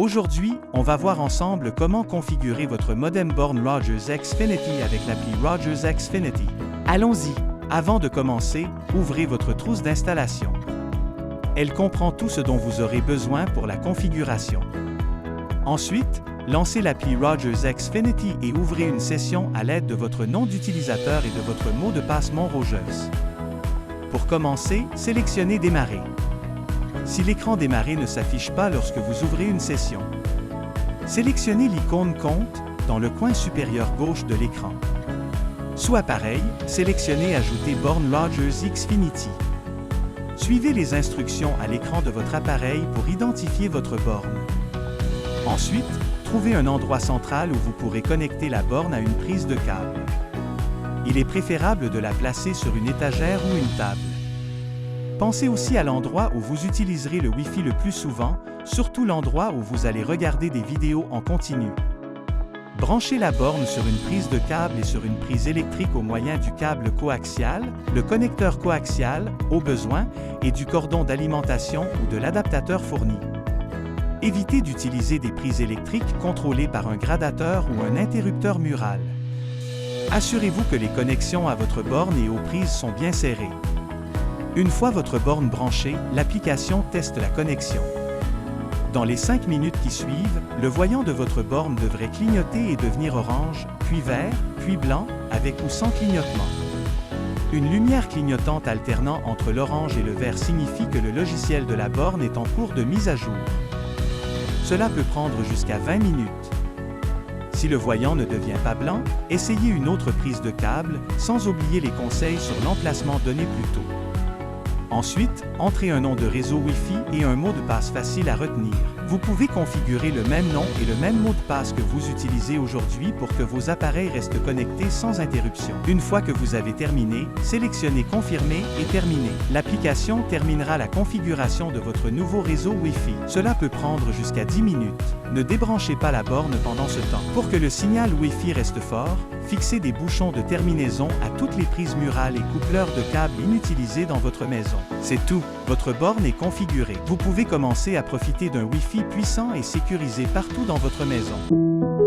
Aujourd'hui, on va voir ensemble comment configurer votre modem borne Rogers Xfinity avec l'appli Rogers Xfinity. Allons-y! Avant de commencer, ouvrez votre trousse d'installation. Elle comprend tout ce dont vous aurez besoin pour la configuration. Ensuite, lancez l'appli Rogers Xfinity et ouvrez une session à l'aide de votre nom d'utilisateur et de votre mot de passe Rogers. Pour commencer, sélectionnez Démarrer. Si l'écran Démarrer ne s'affiche pas lorsque vous ouvrez une session, sélectionnez l'icône Compte dans le coin supérieur gauche de l'écran. Soit pareil, sélectionnez Ajouter borne Rogers Xfinity. Suivez les instructions à l'écran de votre appareil pour identifier votre borne. Ensuite, trouvez un endroit central où vous pourrez connecter la borne à une prise de câble. Il est préférable de la placer sur une étagère ou une table. Pensez aussi à l'endroit où vous utiliserez le Wi-Fi le plus souvent, surtout l'endroit où vous allez regarder des vidéos en continu. Branchez la borne sur une prise de câble et sur une prise électrique au moyen du câble coaxial, le connecteur coaxial, au besoin, et du cordon d'alimentation ou de l'adaptateur fourni. Évitez d'utiliser des prises électriques contrôlées par un gradateur ou un interrupteur mural. Assurez-vous que les connexions à votre borne et aux prises sont bien serrées. Une fois votre borne branchée, l'application teste la connexion. Dans les 5 minutes qui suivent, le voyant de votre borne devrait clignoter et devenir orange, puis vert, puis blanc, avec ou sans clignotement. Une lumière clignotante alternant entre l'orange et le vert signifie que le logiciel de la borne est en cours de mise à jour. Cela peut prendre jusqu'à 20 minutes. Si le voyant ne devient pas blanc, essayez une autre prise de câble, sans oublier les conseils sur l'emplacement donné plus tôt. Ensuite, entrez un nom de réseau Wi-Fi et un mot de passe facile à retenir. Vous pouvez configurer le même nom et le même mot de passe que vous utilisez aujourd'hui pour que vos appareils restent connectés sans interruption. Une fois que vous avez terminé, sélectionnez Confirmer et Terminer. L'application terminera la configuration de votre nouveau réseau Wi-Fi. Cela peut prendre jusqu'à 10 minutes. Ne débranchez pas la borne pendant ce temps. Pour que le signal Wi-Fi reste fort, fixez des bouchons de terminaison à toutes les prises murales et coupleurs de câbles inutilisés dans votre maison. C'est tout, votre borne est configurée. Vous pouvez commencer à profiter d'un Wi-Fi puissant et sécurisé partout dans votre maison.